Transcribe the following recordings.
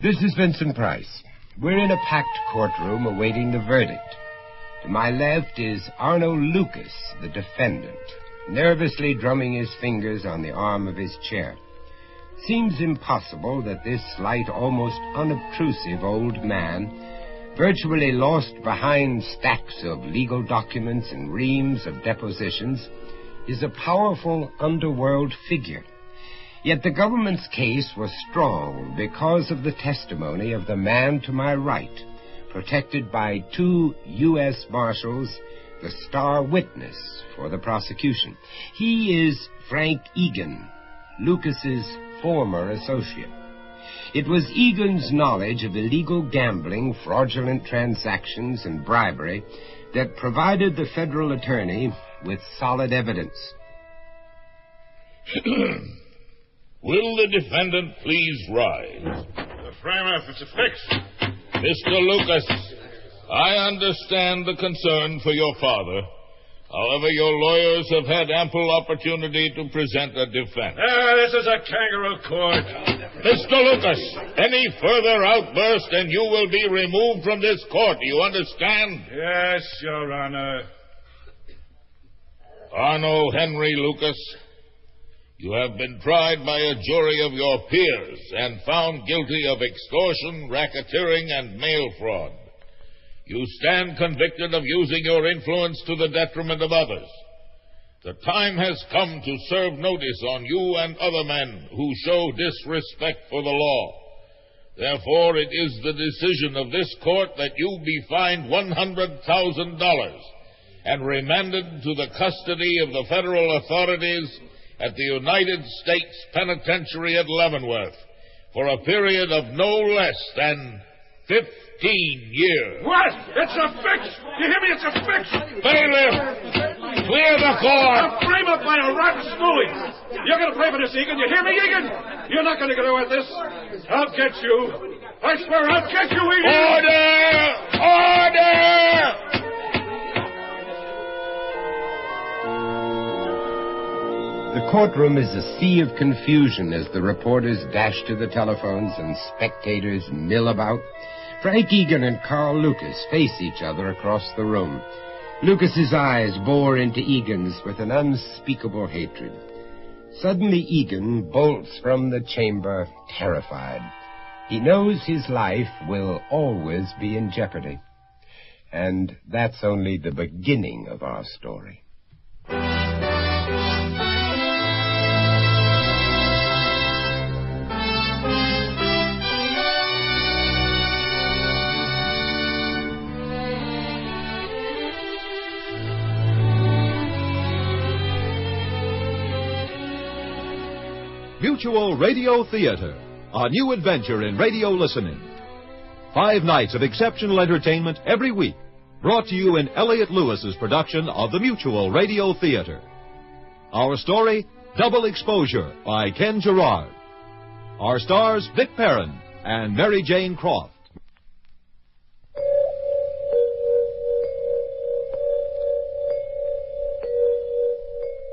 This is Vincent Price. We're in a packed courtroom awaiting the verdict. To my left is Arno Lucas, the defendant, nervously drumming his fingers on the arm of his chair. Seems impossible that this slight, almost unobtrusive old man, virtually lost behind stacks of legal documents and reams of depositions, is a powerful underworld figure. Yet the government's case was strong because of the testimony of the man to my right, protected by 2 U.S. Marshals, the star witness for the prosecution. He is Frank Egan, Lucas's former associate. It was Egan's knowledge of illegal gambling, fraudulent transactions, and bribery that provided the federal attorney with solid evidence. Will the defendant please rise? Frame up, it's a fix. Mr. Lucas, I understand the concern for your father. However, your lawyers have had ample opportunity to present a defense. This is a kangaroo court. Mr. Lucas, any further outburst and you will be removed from this court. Do you understand? Yes, Your Honor. Arno Henry Lucas, you have been tried by a jury of your peers and found guilty of extortion, racketeering, and mail fraud. You stand convicted of using your influence to the detriment of others. The time has come to serve notice on you and other men who show disrespect for the law. Therefore, it is the decision of this court that you be fined $100,000 and remanded to the custody of the federal authorities at the United States Penitentiary at Leavenworth for a period of no less than 15 years. What? It's a fix! You hear me? It's a fix! Bailiff, clear the court! A frame up by a rotten smoothie! You're going to pay for this, Egan. You hear me, Egan? You're not going to get away with this. I'll get you. I swear I'll get you, Egan! Order! Order! The courtroom is a sea of confusion as the reporters dash to the telephones and spectators mill about. Frank Egan and Carl Lucas face each other across the room. Lucas's eyes bore into Egan's with an unspeakable hatred. Suddenly Egan bolts from the chamber, terrified. He knows his life will always be in jeopardy. And that's only the beginning of our story. Mutual Radio Theater, a new adventure in radio listening. 5 nights of exceptional entertainment every week, brought to you in Elliott Lewis's production of the Mutual Radio Theater. Our story, Double Exposure by Ken Gerard. Our stars, Vic Perrin and Mary Jane Croft.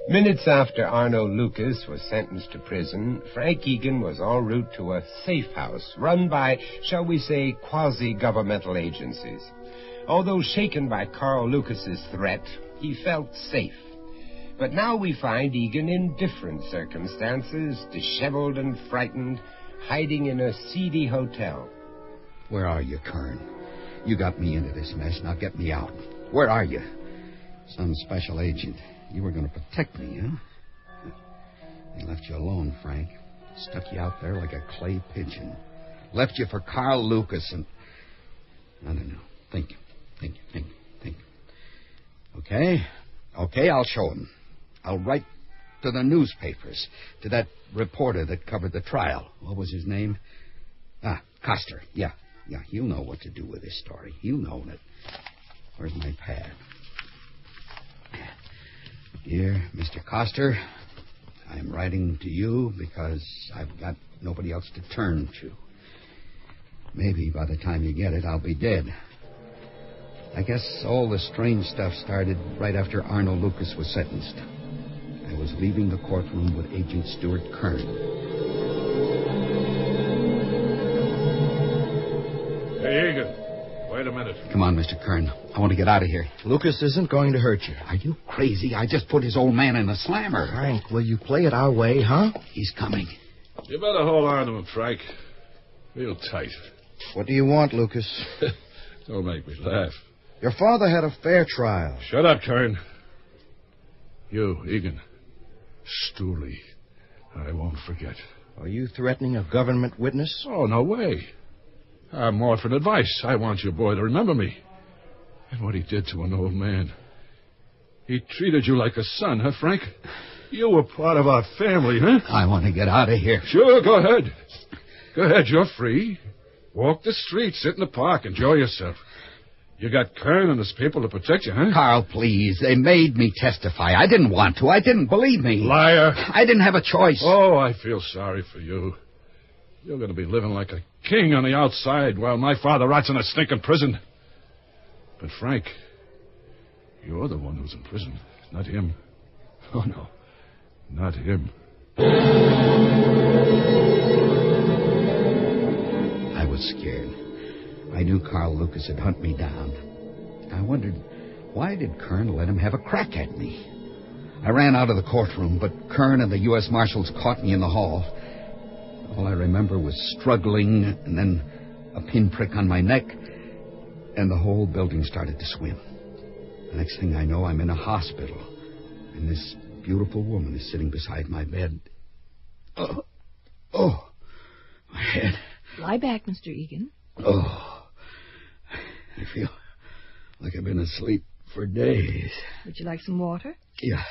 Minutes after Arno Lucas was sentenced to prison, Frank Egan was en route to a safe house run by, shall we say, quasi-governmental agencies. Although shaken by Carl Lucas's threat, he felt safe. But now we find Egan in different circumstances, disheveled and frightened, hiding in a seedy hotel. Where are you, Kern? You got me into this mess. Now get me out. Where are you? Some special agent. You were going to protect me, huh? They left you alone, Frank. Stuck you out there like a clay pigeon. Left you for Carl Lucas and... I don't know. Think. Okay, I'll show him. I'll write to the newspapers, to that reporter that covered the trial. What was his name? Coster. Yeah, he'll know what to do with this story. He'll know it. Where's my pad? Dear Mr. Coster, I'm writing to you because I've got nobody else to turn to. Maybe by the time you get it, I'll be dead. I guess all the strange stuff started right after Arno Lucas was sentenced. I was leaving the courtroom with Agent Stuart Kern. Wait a minute. Come on, Mr. Kern. I want to get out of here. Lucas isn't going to hurt you. Are you crazy? I just put his old man in a slammer. Frank, will you play it our way, huh? He's coming. You better hold on to him, Frank. Real tight. What do you want, Lucas? Don't make me laugh. Your father had a fair trial. Shut up, Kern. You, Egan. Stooley. I won't forget. Are you threatening a government witness? Oh, no way. I'm more for advice. I want your boy to remember me. And what he did to an old man. He treated you like a son, huh, Frank? You were part of our family, huh? I want to get out of here. Sure, go ahead. Go ahead, you're free. Walk the streets, sit in the park, enjoy yourself. You got Kern and his people to protect you, huh? Carl, please. They made me testify. I didn't want to. I didn't believe me. Liar. I didn't have a choice. Oh, I feel sorry for you. You're going to be living like a king on the outside while my father rots in a stinking prison. But, Frank, you're the one who's in prison, not him. Oh, no, not him. I was scared. I knew Carl Lucas had hunted me down. I wondered, why did Kern let him have a crack at me? I ran out of the courtroom, but Kern and the U.S. Marshals caught me in the hall. All I remember was struggling, and then a pinprick on my neck, and the whole building started to swim. The next thing I know, I'm in a hospital, and this beautiful woman is sitting beside my bed. Oh, my head. Lie back, Mr. Egan. Oh, I feel like I've been asleep for days. Would you like some water? Yeah.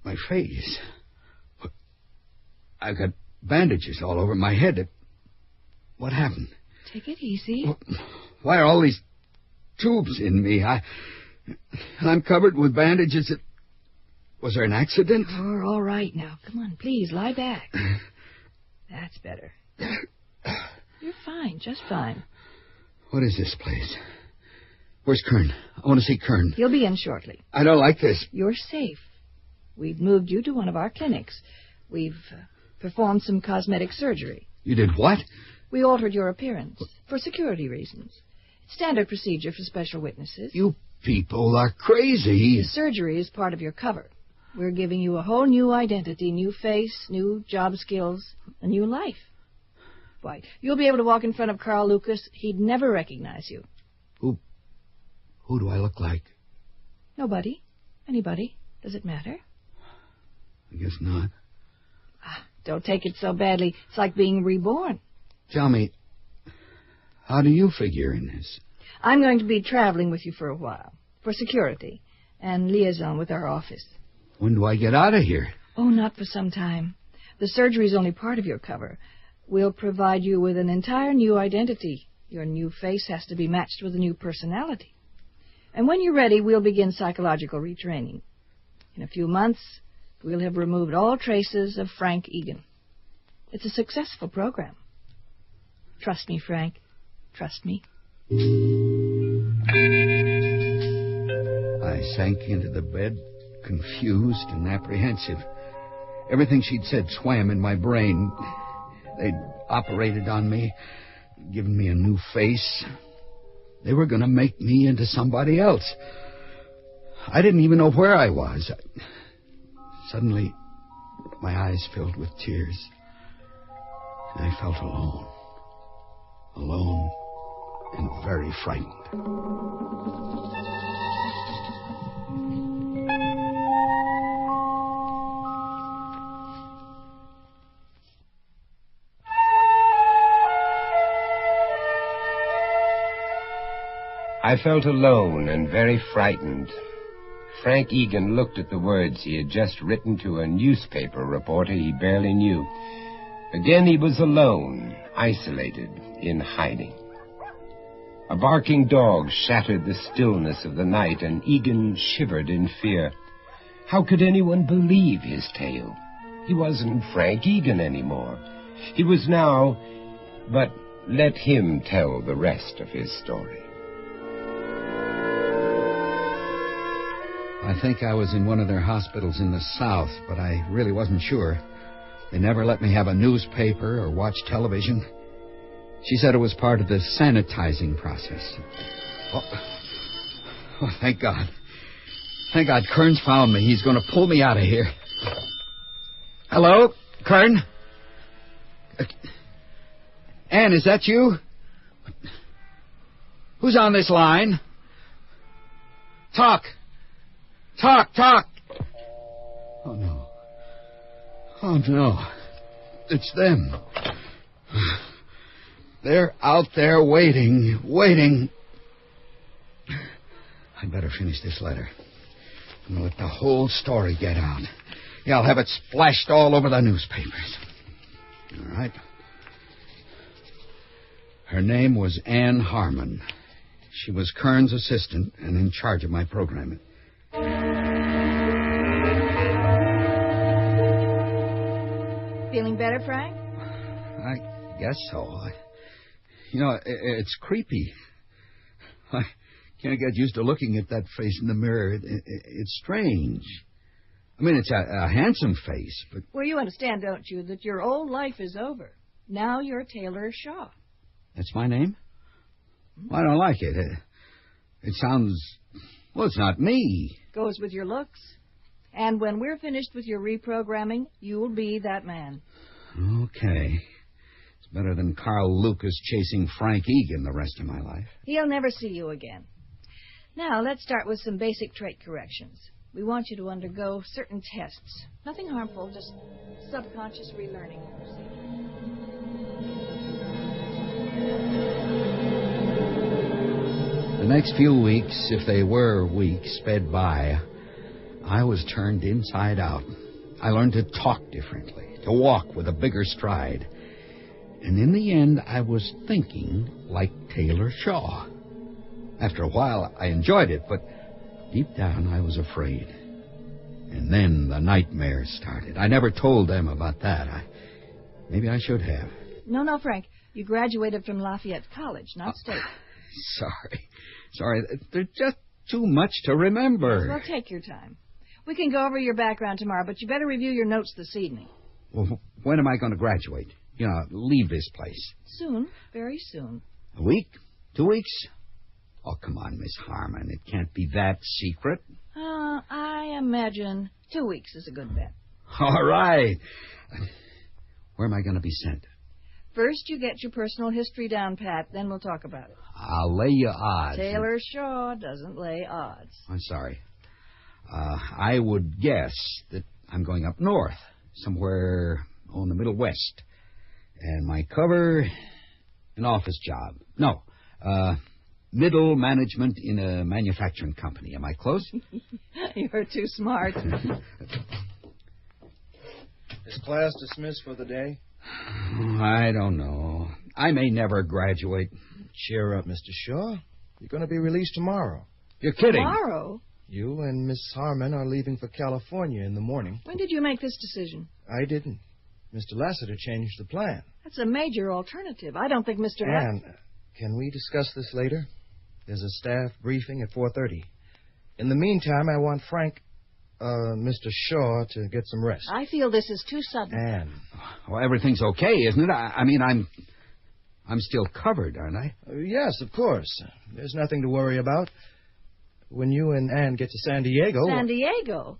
My face. I've got bandages all over my head. What happened? Take it easy. Why are all these tubes in me? I'm covered with bandages. Was there an accident? You're all right now. Come on, please, lie back. That's better. You're fine, just fine. What is this place? Where's Kern? I want to see Kern. He'll be in shortly. I don't like this. You're safe. We've moved you to one of our clinics. We've performed some cosmetic surgery. You did what? We altered your appearance for security reasons. It's standard procedure for special witnesses. You people are crazy. The surgery is part of your cover. We're giving you a whole new identity, new face, new job skills, a new life. Why, you'll be able to walk in front of Carl Lucas. He'd never recognize you. Who do I look like? Nobody. Anybody. Does it matter? I guess not. Don't take it so badly. It's like being reborn. Tell me, how do you figure in this? I'm going to be traveling with you for a while, for security, and liaison with our office. When do I get out of here? Oh, not for some time. The surgery is only part of your cover. We'll provide you with an entire new identity. Your new face has to be matched with a new personality. And when you're ready, we'll begin psychological retraining. In a few months, we'll have removed all traces of Frank Egan. It's a successful program. Trust me, Frank. Trust me. I sank into the bed, confused and apprehensive. Everything she'd said swam in my brain. They'd operated on me, given me a new face. They were going to make me into somebody else. I didn't even know where I was. Suddenly, my eyes filled with tears. And I felt alone. Alone and very frightened. I felt alone and very frightened. Frank Egan looked at the words he had just written to a newspaper reporter he barely knew. Again he was alone, isolated, in hiding. A barking dog shattered the stillness of the night, and Egan shivered in fear. How could anyone believe his tale? He wasn't Frank Egan anymore. He was now, but let him tell the rest of his story. I think I was in one of their hospitals in the South, but I really wasn't sure. They never let me have a newspaper or watch television. She said it was part of the sanitizing process. Oh, thank God. Thank God Kern's found me. He's going to pull me out of here. Hello, Kern? Ann, is that you? Who's on this line? Talk. Oh, no. Oh, no. It's them. They're out there waiting. I'd better finish this letter. I'm going to let the whole story get out. Yeah, I'll have it splashed all over the newspapers. All right. Her name was Ann Harmon. She was Kern's assistant and in charge of my programming. Feeling better, Frank? I guess so. It's creepy. I can't get used to looking at that face in the mirror. It's strange. I mean, it's a handsome face, but... Well, you understand, don't you, that your old life is over. Now you're Taylor Shaw. That's my name? Well, I don't like it. It sounds... Well, it's not me. Goes with your looks. And when we're finished with your reprogramming, you'll be that man. Okay. It's better than Carl Lucas chasing Frank Egan the rest of my life. He'll never see you again. Now, let's start with some basic trait corrections. We want you to undergo certain tests. Nothing harmful, just subconscious relearning. The next few weeks, if they were weeks, sped by. I was turned inside out. I learned to talk differently, to walk with a bigger stride. And in the end, I was thinking like Taylor Shaw. After a while, I enjoyed it, but deep down, I was afraid. And then the nightmares started. I never told them about that. Maybe I should have. No, Frank. You graduated from Lafayette College, not State. Sorry. There's just too much to remember. Well, take your time. We can go over your background tomorrow, but you better review your notes this evening. Well, when am I going to graduate? Leave this place. Soon. Very soon. A week? 2 weeks? Oh, come on, Miss Harmon. It can't be that secret. I imagine 2 weeks is a good bet. All right. Where am I going to be sent? First, you get your personal history down pat, then we'll talk about it. I'll lay you odds. Taylor Shaw doesn't lay odds. I'm sorry. I would guess that I'm going up north, somewhere in the Middle West. And my cover, an office job. No, middle management in a manufacturing company. Am I close? You're too smart. Is class dismissed for the day? I don't know. I may never graduate. Cheer up, Mr. Shaw. You're going to be released tomorrow. You're kidding. Tomorrow? You and Miss Harmon are leaving for California in the morning. When did you make this decision? I didn't. Mr. Lassiter changed the plan. That's a major alternative. I don't think Mr. Ann, can we discuss this later? There's a staff briefing at 4:30. In the meantime, I want Mr. Shaw to get some rest. I feel this is too sudden. Ann. Well, everything's okay, isn't it? I mean, I'm still covered, aren't I? Yes, of course. There's nothing to worry about. When you and Ann get to San Diego... San Diego?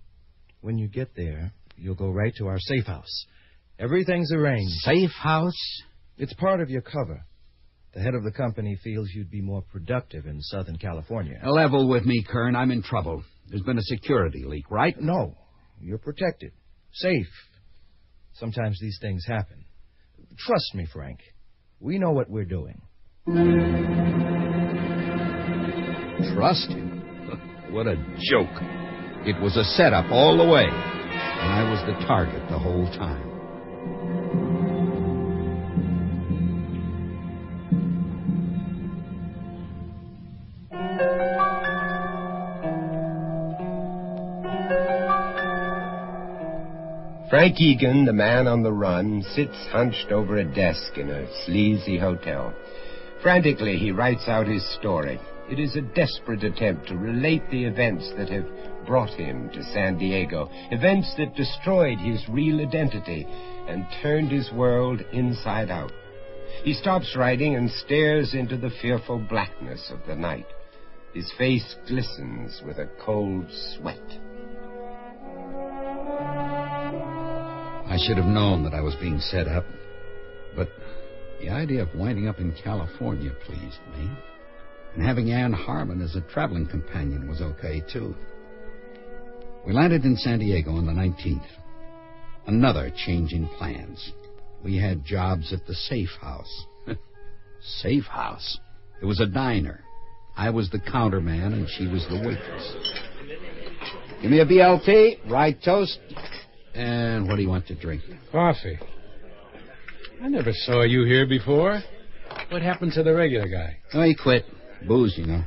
When you get there, you'll go right to our safe house. Everything's arranged. Safe house? It's part of your cover. The head of the company feels you'd be more productive in Southern California. Level with me, Kern. I'm in trouble. There's been a security leak, right? No. You're protected. Safe. Sometimes these things happen. Trust me, Frank. We know what we're doing. Trust him? What a joke. It was a setup all the way. And I was the target the whole time. Frank Egan, the man on the run, sits hunched over a desk in a sleazy hotel. Frantically, he writes out his story. It is a desperate attempt to relate the events that have brought him to San Diego, events that destroyed his real identity and turned his world inside out. He stops writing and stares into the fearful blackness of the night. His face glistens with a cold sweat. I should have known that I was being set up, but the idea of winding up in California pleased me. And having Ann Harmon as a traveling companion was okay, too. We landed in San Diego on the 19th. Another change in plans. We had jobs at the Safe House. Safe House? It was a diner. I was the counterman and she was the waitress. Give me a BLT, rye toast, and what do you want to drink? Coffee. I never saw you here before. What happened to the regular guy? Oh, he quit. Booze, you know.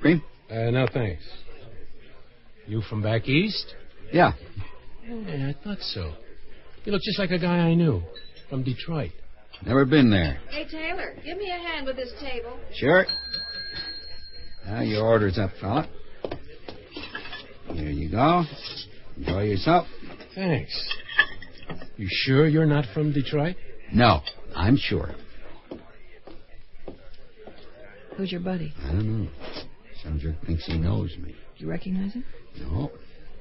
Cream? No, thanks. You from back east? Yeah. Yeah, I thought so. You look just like a guy I knew from Detroit. Never been there. Hey, Taylor, give me a hand with this table. Sure. Now, your order's up, fella. Here you go. Enjoy yourself. Thanks. You sure you're not from Detroit? No, I'm sure. Who's your buddy? I don't know. Some jerk thinks he knows me. Do you recognize him? No.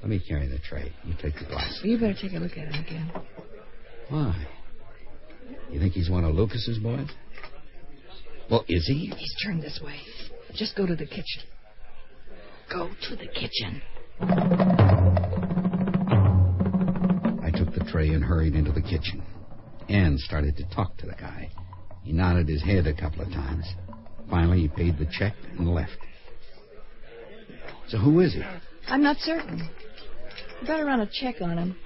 Let me carry the tray. You take the glass. Well, you better take a look at him again. Why? You think he's one of Lucas's boys? Well, is he? He's turned this way. Just go to the kitchen. Go to the kitchen. I took the tray and hurried into the kitchen. Ann started to talk to the guy. He nodded his head a couple of times. Finally, he paid the check and left. So who is he? I'm not certain. You better run a check on him.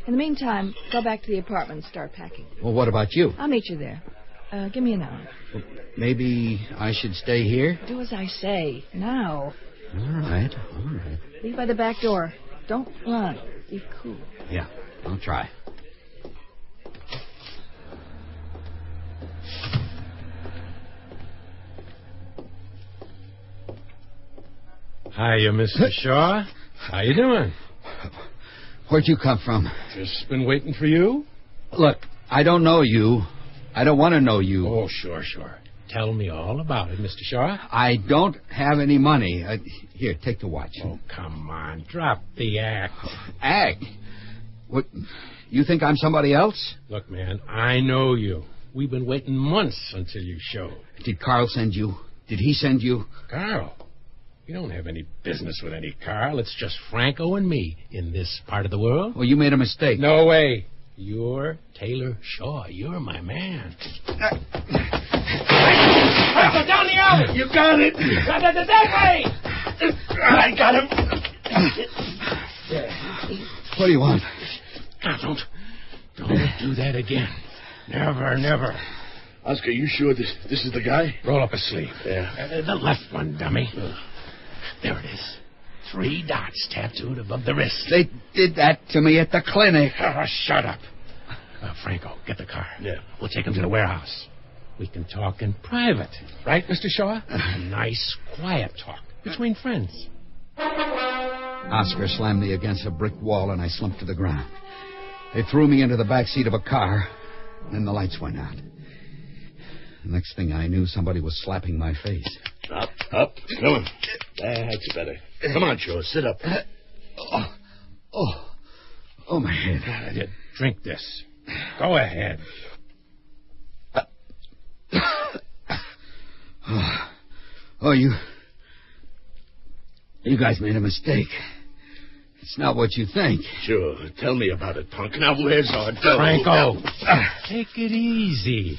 In the meantime, go back to the apartment and start packing. Well, what about you? I'll meet you there. Give me an hour. Well, maybe I should stay here? Do as I say. Now. All right. Leave by the back door. Don't run. Be cool. Yeah, I'll try. Hiya, Mr. Shaw. How you doing? Where'd you come from? Just been waiting for you. Look, I don't know you. I don't want to know you. Oh, sure. Tell me all about it, Mr. Shaw. I don't have any money. Here, take the watch. Oh, come on. Drop the act. Act? What? You think I'm somebody else? Look, man, I know you. We've been waiting months until you showed. Did Carl send you? Did he send you? Carl? You don't have any business with any Carl. It's just Franco and me in this part of the world. Well, you made a mistake. No way. You're Taylor Shaw. You're my man. Franco, down the alley! You got it! That way! I got him. What do you want? Now, don't do that again. Never. Oscar, you sure this is the guy? Roll up a sleeve. Yeah. The left one, dummy. There it is. 3 dots tattooed above the wrist. They did that to me at the clinic. Shut up. Franco, get the car. Yeah. We'll take him to the warehouse. We can talk in private. Right, Mr. Shaw? A nice, quiet talk between friends. Oscar slammed me against a brick wall, and I slumped to the ground. They threw me into the back seat of a car, and then the lights went out. The next thing I knew, somebody was slapping my face. Up. Come on. That's better. Come on, Shaw. Sit up. Oh, my head. Drink this. Go ahead. You guys made a mistake. It's not what you think. Sure. Tell me about it, punk. Now, where's our dough? Franco, take it easy.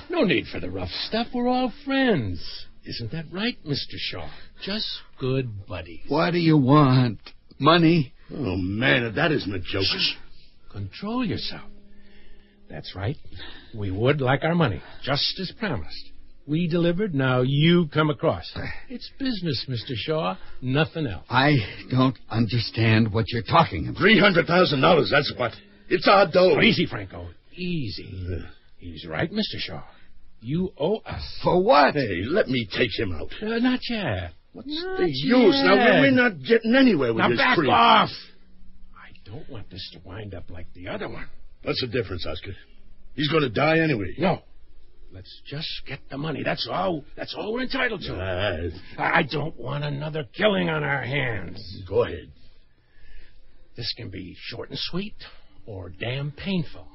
No need for the rough stuff. We're all friends. Isn't that right, Mr. Shaw? Just good buddies. What do you want? Money? Oh, man, that isn't a joke. Control yourself. That's right. We would like our money, just as promised. We delivered, now you come across. It's business, Mr. Shaw, nothing else. I don't understand what you're talking about. $300,000, that's what. It's our dough. Oh, easy, Franco, easy. He's right, Mr. Shaw. You owe us. For what? Hey, let me take him out. Not yet. What's Not the use? yet. Now, we're not getting anywhere with Now this back creep. off. I don't want this to wind up like the other one. What's the difference, Oscar? He's going to die anyway. No. Let's just get the money. That's all. That's all we're entitled to. I don't want another killing on our hands. Go ahead. This can be short and sweet or damn painful.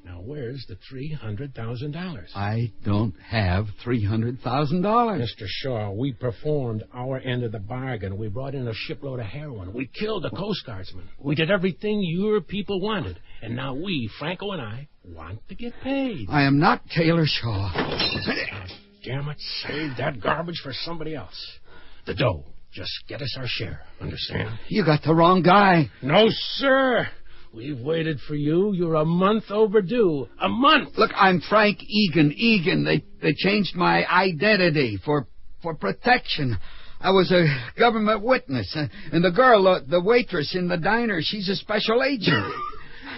Now, where's the $300,000? I don't have $300,000. Mr. Shaw, we performed our end of the bargain. We brought in a shipload of heroin. We killed a Coast Guardsman. We did everything your people wanted. And now we, Franco and I, want to get paid. I am not Taylor Shaw. Damn it, save that garbage for somebody else. The dough. Just get us our share. Understand? You got the wrong guy. No, sir. We've waited for you. You're a month overdue. A month! Look, I'm Frank Egan. Egan. They changed my identity for protection. I was a government witness. And the girl, the waitress in the diner, she's a special agent.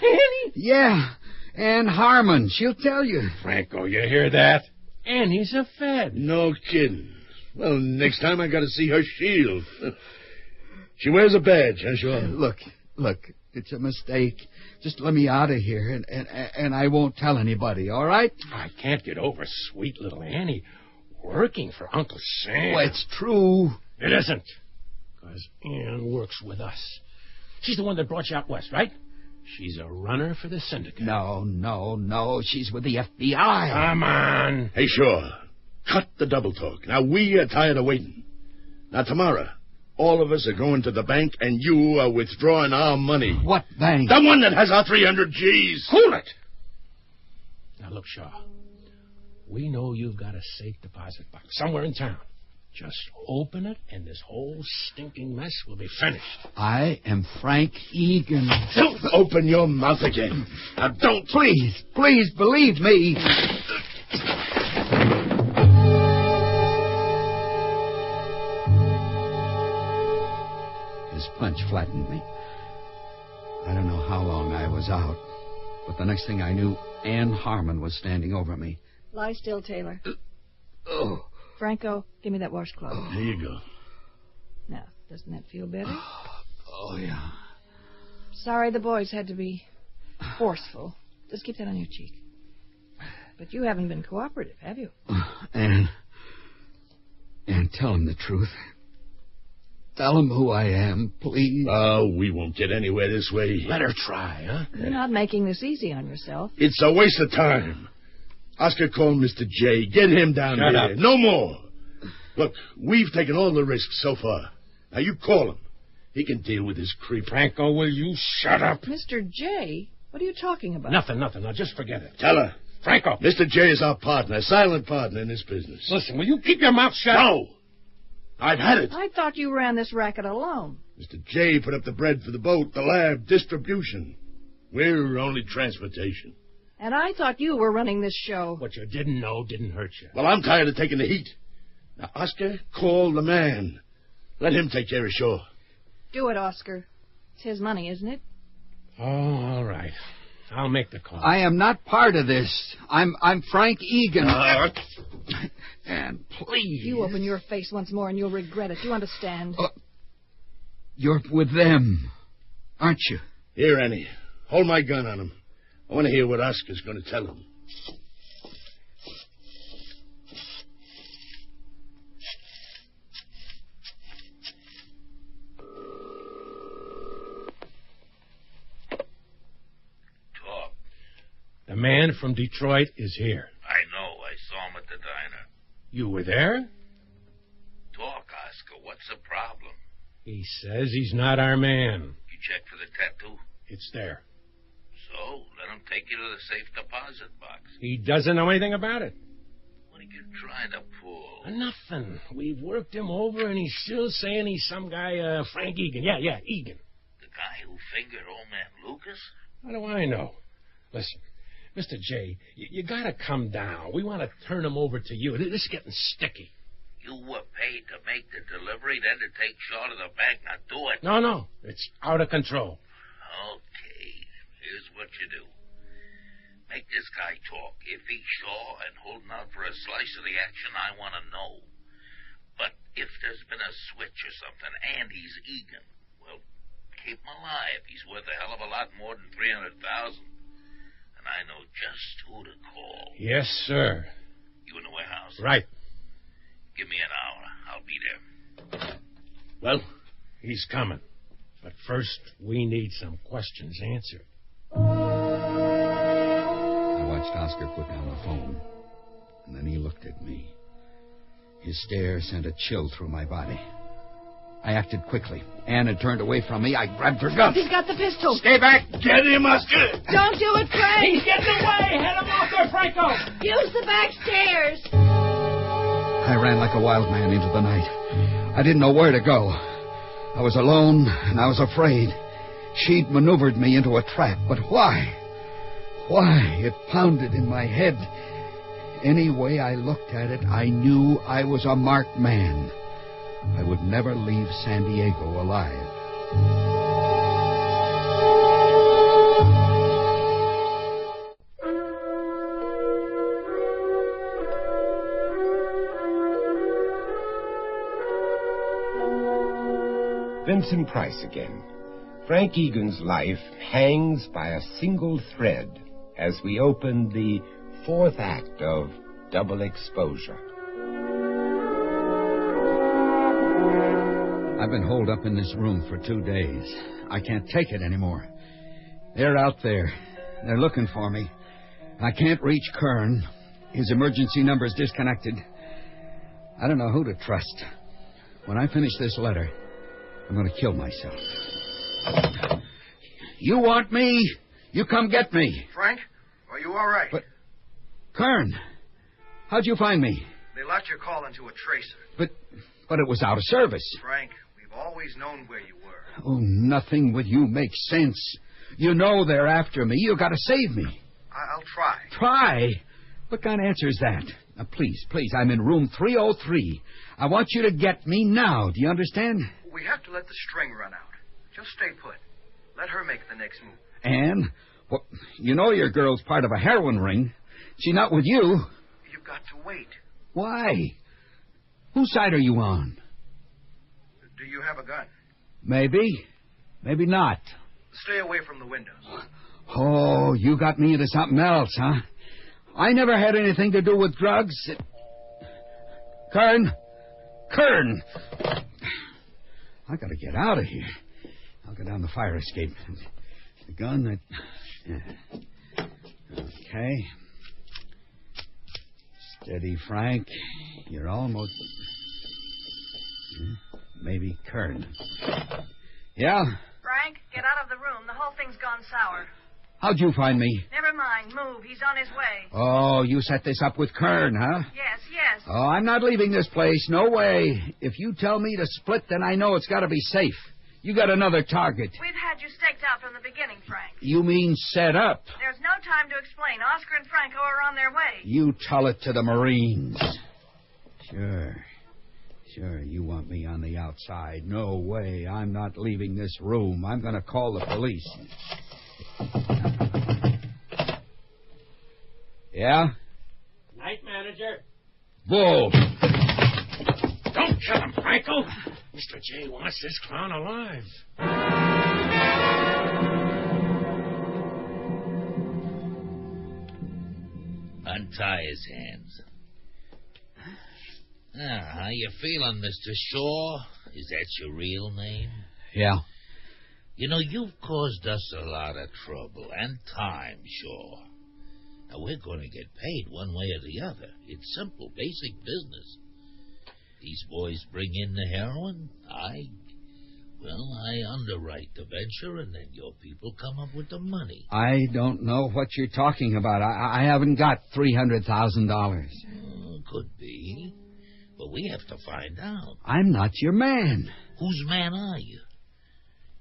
Annie? Yeah. Ann Harmon. She'll tell you. Franco, you hear that? Annie's a Fed. No kidding. Well, next time I got to see her shield. She wears a badge, huh, Shaw? Look. It's a mistake. Just let me out of here, and I won't tell anybody, all right? I can't get over sweet little Annie working for Uncle Sam. Well, it's true. It isn't. Because Ann works with us. She's the one that brought you out west, right? She's a runner for the syndicate. No. She's with the FBI. Come on. Hey, Shaw, cut the double talk. Now, we are tired of waiting. Now, tomorrow, all of us are going to the bank, and you are withdrawing our money. What bank? The one that has our 300 G's. Cool it. Now, look, Shaw. We know you've got a safe deposit box somewhere in town. Just open it, and this whole stinking mess will be finished. I am Frank Egan. Don't open your mouth again. Now, don't. Please believe me. His punch flattened me. I don't know how long I was out, but the next thing I knew, Ann Harmon was standing over me. Lie still, Taylor. Oh. Franco, give me that washcloth. Here you go. Now, doesn't that feel better? Oh, yeah. Sorry the boys had to be forceful. Just keep that on your cheek. But you haven't been cooperative, have you? Ann, tell him the truth. Tell him who I am, please. Oh, we won't get anywhere this way. Let her try, huh? You're not making this easy on yourself. It's a waste of time. Oscar, call Mr. J. Get him down Shut here. up. No more. Look, we've taken all the risks so far. Now, you call him. He can deal with his creep. Franco, will you shut up? Mr. J, what are you talking about? Nothing. Now, just forget it. Tell her. Franco. Mr. J is our partner, a silent partner in this business. Listen, will you keep your mouth shut? No. I've had it. I thought you ran this racket alone. Mr. J put up the bread for the boat, the lab, distribution. We're only transportation. And I thought you were running this show. What you didn't know didn't hurt you. Well, I'm tired of taking the heat. Now, Oscar, call the man. Let him take care of Shaw. Do it, Oscar. It's his money, isn't it? Oh, all right. I'll make the call. I am not part of this. I'm Frank Egan. And please. You open your face once more and you'll regret it. You understand? You're with them, aren't you? Here, Annie. Hold my gun on him. I want to hear what Oscar's going to tell him. Talk. The man from Detroit is here. I know. I saw him at the diner. You were there? Talk, Oscar. What's the problem? He says he's not our man. You checked for the tattoo? It's there. So, let him take you to the safe deposit box. He doesn't know anything about it. What are you trying to pull? Nothing. We've worked him over, and he's still saying he's some guy, Frank Egan. Yeah, Egan. The guy who fingered old man Lucas? How do I know? Listen, Mr. J, you gotta come down. We want to turn him over to you. This is getting sticky. You were paid to make the delivery, then to take Shaw to the bank. Now do it. No. It's out of control. Okay. Here's what you do. Make this guy talk. If he's sure and holding out for a slice of the action, I want to know. But if there's been a switch or something, and he's Egan, well, keep him alive. He's worth a hell of a lot more than $300,000. And I know just who to call. Yes, sir. You in the warehouse? Right. Give me an hour. I'll be there. Well, he's coming. But first, we need some questions answered. I watched Oscar put down the phone, and then he looked at me. His stare sent a chill through my body. I acted quickly. Anne had turned away from me. I grabbed her gun. He's got the pistol. Stay back! Get him, Oscar! Don't do it, Frank! He's getting away! Head him off there, Franco! Use the back stairs! I ran like a wild man into the night. I didn't know where to go. I was alone, and I was afraid. She'd maneuvered me into a trap, but why? Why? It pounded in my head. Any way I looked at it, I knew I was a marked man. I would never leave San Diego alive. Vincent Price again. Frank Egan's life hangs by a single thread as we open the fourth act of Double Exposure. I've been holed up in this room for 2 days. I can't take it anymore. They're out there. They're looking for me. I can't reach Kern. His emergency number's disconnected. I don't know who to trust. When I finish this letter, I'm going to kill myself. You want me? You come get me. Frank, are you all right? But, Kern, how'd you find me? They locked your call into a tracer. But it was out of service. Frank, we've always known where you were. Oh, nothing with you makes sense. You know they're after me. You got to save me. I'll try. Try? What kind of answer is that? Now, please, I'm in room 303. I want you to get me now. Do you understand? We have to let the string run out. Just stay put. Let her make the next move. Anne? Well, you know your girl's part of a heroin ring. She's not with you. You've got to wait. Why? Whose side are you on? Do you have a gun? Maybe. Maybe not. Stay away from the windows. Oh, you got me into something else, huh? I never had anything to do with drugs. Kern! I gotta get out of here. I'll go down the fire escape. The gun, Okay. Steady, Frank. You're almost... Maybe Kern. Yeah? Frank, get out of the room. The whole thing's gone sour. How'd you find me? Never mind. Move. He's on his way. Oh, you set this up with Kern, huh? Yes. Oh, I'm not leaving this place. No way. If you tell me to split, then I know it's got to be safe. You got another target. We've had you staked out from the beginning, Frank. You mean set up? There's no time to explain. Oscar and Franco are on their way. You tell it to the Marines. Sure, you want me on the outside. No way. I'm not leaving this room. I'm going to call the police. Yeah? Night, manager. Bull. Don't kill him, Franco. Mr. J wants this clown alive. Untie his hands. How you feeling, Mr. Shaw? Is that your real name? Yeah. You know, you've caused us a lot of trouble and time, Shaw. Now, we're going to get paid one way or the other. It's simple, basic business. These boys bring in the heroin. I underwrite the venture, and then your people come up with the money. I don't know what you're talking about. I haven't got $300,000. Could be. But we have to find out. I'm not your man. Whose man are you?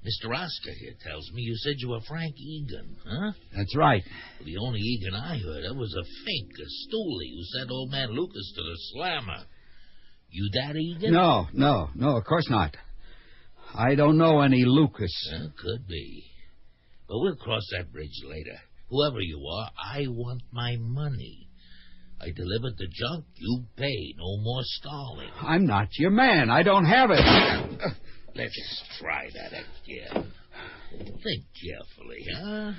Mr. Oscar here tells me you said you were Frank Egan, huh? That's right. Well, the only Egan I heard of was a fink, a stoolie who sent old man Lucas to the slammer. You that Egan? No, of course not. I don't know any Lucas. Could be. But we'll cross that bridge later. Whoever you are, I want my money. I delivered the junk, you pay. No more stalling. I'm not your man. I don't have it. Let's try that again. Think carefully, huh?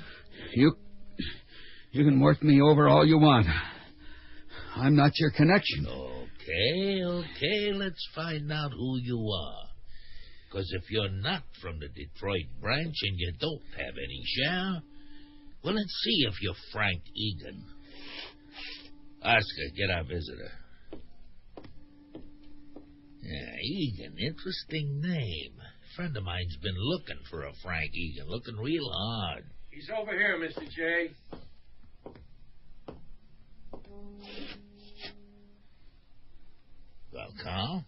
You can work me over all you want. I'm not your connection. Okay, let's find out who you are. Because if you're not from the Detroit branch and you don't have any share, well, let's see if you're Frank Egan. Oscar, get our visitor. Yeah, Egan, interesting name. A friend of mine's been looking for a Frank Egan, looking real hard. He's over here, Mr. J. Well, Carl,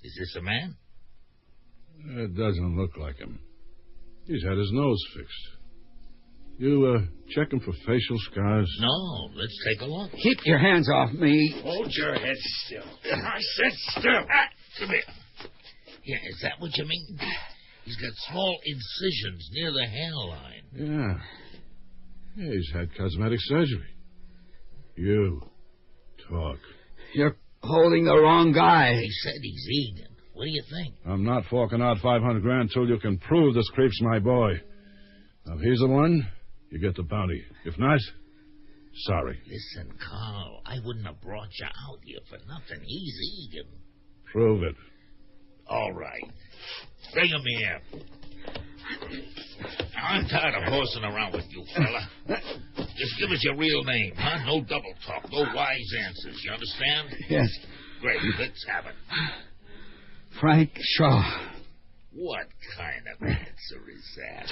is this a man? It doesn't look like him. He's had his nose fixed. You, check him for facial scars? No, let's take a look. Keep your hands off me. Hold your head still. I said still. Come here. Yeah, is that what you mean? He's got small incisions near the hairline. Yeah, he's had cosmetic surgery. You talk. You're holding the wrong guy. He said he's Egan. What do you think? I'm not forking out $500,000 till you can prove this creep's my boy. Now, if he's the one, you get the bounty. If not, sorry. Listen, Carl, I wouldn't have brought you out here for nothing. He's Egan. Prove it. All right. Bring him here. I'm tired of horsing around with you, fella. Just give us your real name, huh? No double talk, no wise answers. You understand? Yes. Great. Let's have it. Frank Shaw. What kind of answer is that?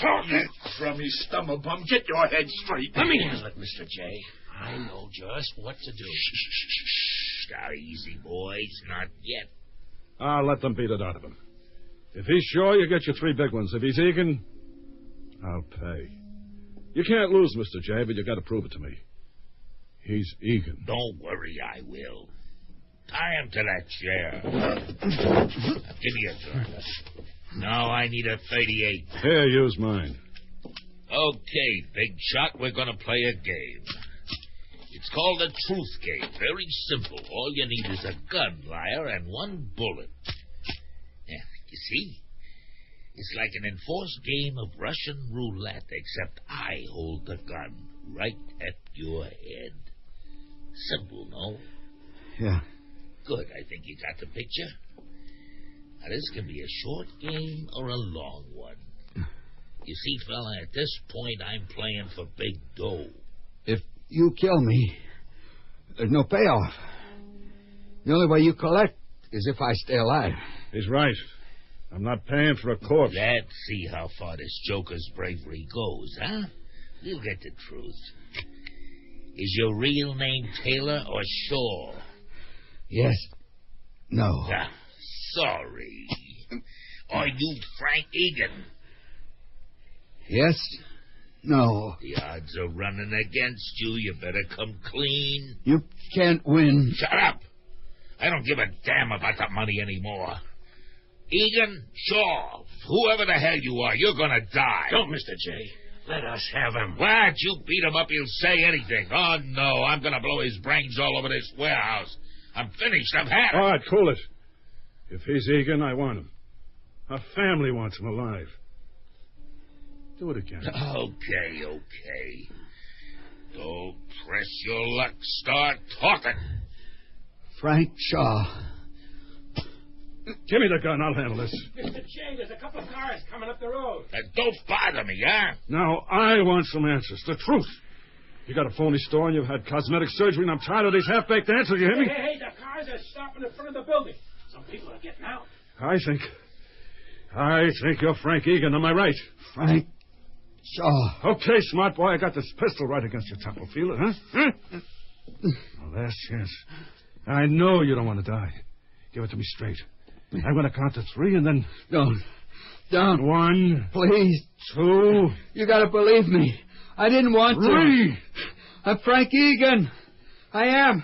Talk, you crummy stomach bum. Get your head straight. Let me handle it, Mr. J. I know just what to do. Shh. Now, easy, boys. Not yet. I'll let them beat it out of him. If he's sure, you get your 3 big ones. If he's Egan, I'll pay. You can't lose, Mr. J, but you got to prove it to me. He's Egan. Don't worry, I will. Tie him to that chair. Now, give me a gun. Now I need a 38. Here, use mine. Okay, big shot, we're going to play a game. It's called a truth game. Very simple. All you need is a gun, liar, and 1 bullet. Yeah, you see? It's like an enforced game of Russian roulette, except I hold the gun right at your head. Simple, no? Yeah. Good, I think you got the picture. Now, this can be a short game or a long one. You see, fella, at this point, I'm playing for big dough. If you kill me, there's no payoff. The only way you collect is if I stay alive. He's right. I'm not paying for a corpse. Let's see how far this joker's bravery goes, huh? We'll get the truth. Is your real name Taylor or Shaw? Yes. No. Ah, sorry. Are you Frank Egan? Yes. No. The odds are running against you. You better come clean. You can't win. Shut up. I don't give a damn about the money anymore. Egan, Shaw, whoever the hell you are, you're going to die. Don't, Mr. J. Let us have him. What? You beat him up, he'll say anything. Oh, no, I'm going to blow his brains all over this warehouse. I'm finished. I've had it. All right, cool it. If he's Egan, I want him. Our family wants him alive. Do it again. Okay. Don't press your luck. Start talking. Frank Shaw. Give me the gun. I'll handle this. Mr. J, there's a couple of cars coming up the road. Don't bother me, huh? Now, I want some answers. The truth. You got a phony store and you've had cosmetic surgery, and I'm tired of these half-baked answers. You hear me? Hey, the cars are stopping in front of the building. Some people are getting out. I think you're Frank Egan. Am I right? Frank Shaw. Okay, smart boy. I got this pistol right against your temple. Feel it, huh? Well, last chance. I know you don't want to die. Give it to me straight. I'm going to count to 3 and then... Don't. 1. Please. 2. You got to believe me. I didn't want 3. to. I'm Frank Egan. I am.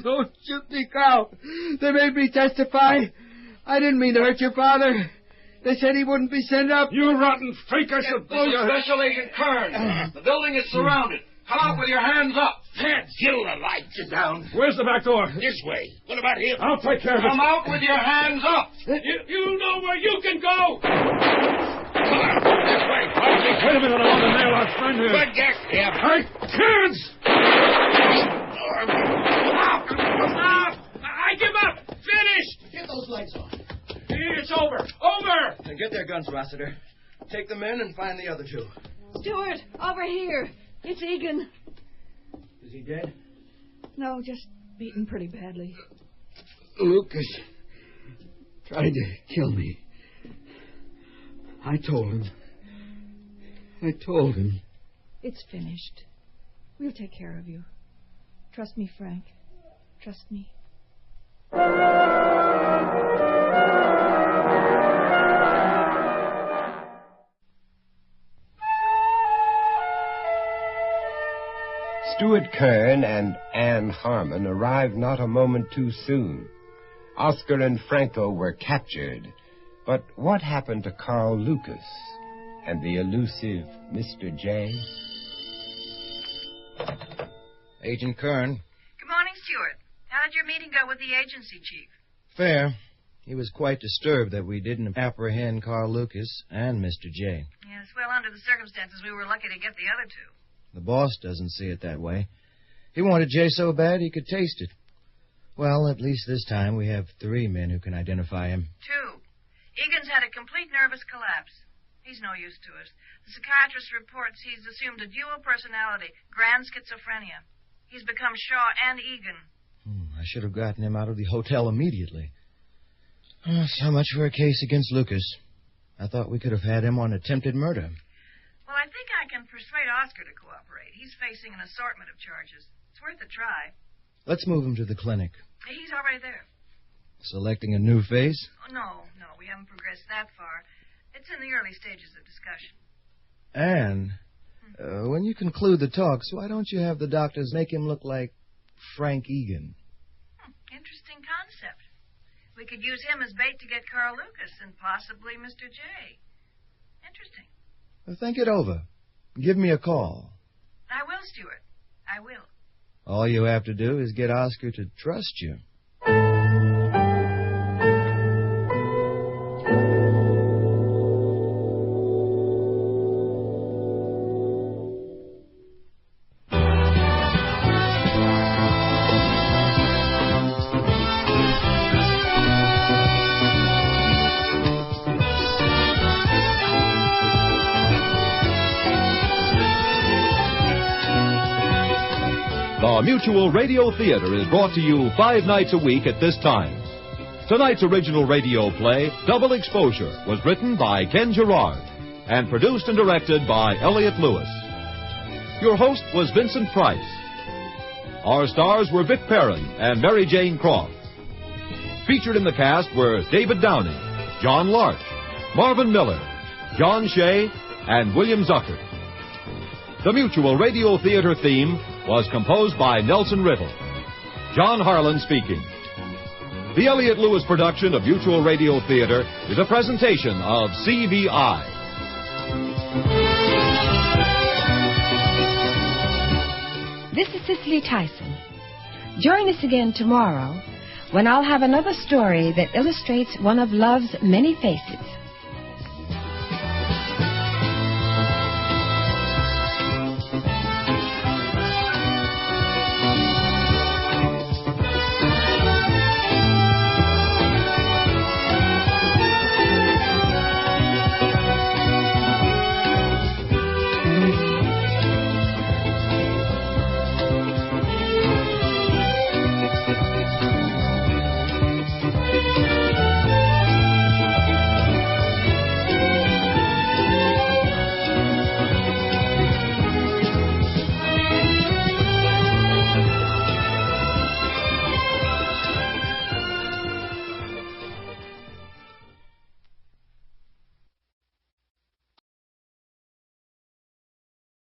Don't shoot me, Carl. They made me testify. I didn't mean to hurt your father. They said he wouldn't be sent up. You rotten freak, I should blow your head. Special Agent Kern. The building is surrounded. Come out with your hands up. Hands, kill the lights down. Where's the back door? This way. What about him? I'll take care of it. Come out with your hands up. You know where you can go. This way, Parsley. Wait a minute, I want to nail our friend here. But get him. I can't! I give up. Finished. Get those lights on. It's over. Over. And get their guns, Rossiter. Take them in and find the other two. Stuart, over here. It's Egan. Is he dead? No, just beaten pretty badly. Lucas tried to kill me. I told him. It's finished. We'll take care of you. Trust me, Frank. Trust me. Stuart Kern and Anne Harmon arrived not a moment too soon. Oscar and Franco were captured. But what happened to Carl Lucas and the elusive Mr. J? Agent Kern. Good morning, Stuart. How did your meeting go with the agency chief? Fair. He was quite disturbed that we didn't apprehend Carl Lucas and Mr. J. Yes, well, under the circumstances, we were lucky to get the other two. The boss doesn't see it that way. He wanted Jay so bad he could taste it. Well, at least this time we have 3 men who can identify him. 2. Egan's had a complete nervous collapse. He's no use to us. The psychiatrist reports he's assumed a dual personality, grand schizophrenia. He's become Shaw and Egan. I should have gotten him out of the hotel immediately. So much for a case against Lucas. I thought we could have had him on attempted murder. Well, I think I can persuade Oscar to cooperate. He's facing an assortment of charges. It's worth a try. Let's move him to the clinic. He's already there. Selecting a new face? Oh, no, we haven't progressed that far. It's in the early stages of discussion. Anne, when you conclude the talks, why don't you have the doctors make him look like Frank Egan? Interesting concept. We could use him as bait to get Carl Lucas and possibly Mr. J. Interesting. Well, think it over. Give me a call. I will, Stuart. I will. All you have to do is get Oscar to trust you. The Mutual Radio Theater is brought to you 5 nights a week at this time. Tonight's original radio play, Double Exposure, was written by Ken Gerard and produced and directed by Elliott Lewis. Your host was Vincent Price. Our stars were Vic Perrin and Mary Jane Croft. Featured in the cast were David Downing, John Larch, Marvin Miller, John Shea, and William Zucker. The Mutual Radio Theater theme was composed by Nelson Riddle. John Harlan speaking. The Elliott Lewis production of Mutual Radio Theater is a presentation of CVI. This is Cicely Tyson. Join us again tomorrow when I'll have another story that illustrates one of love's many faces.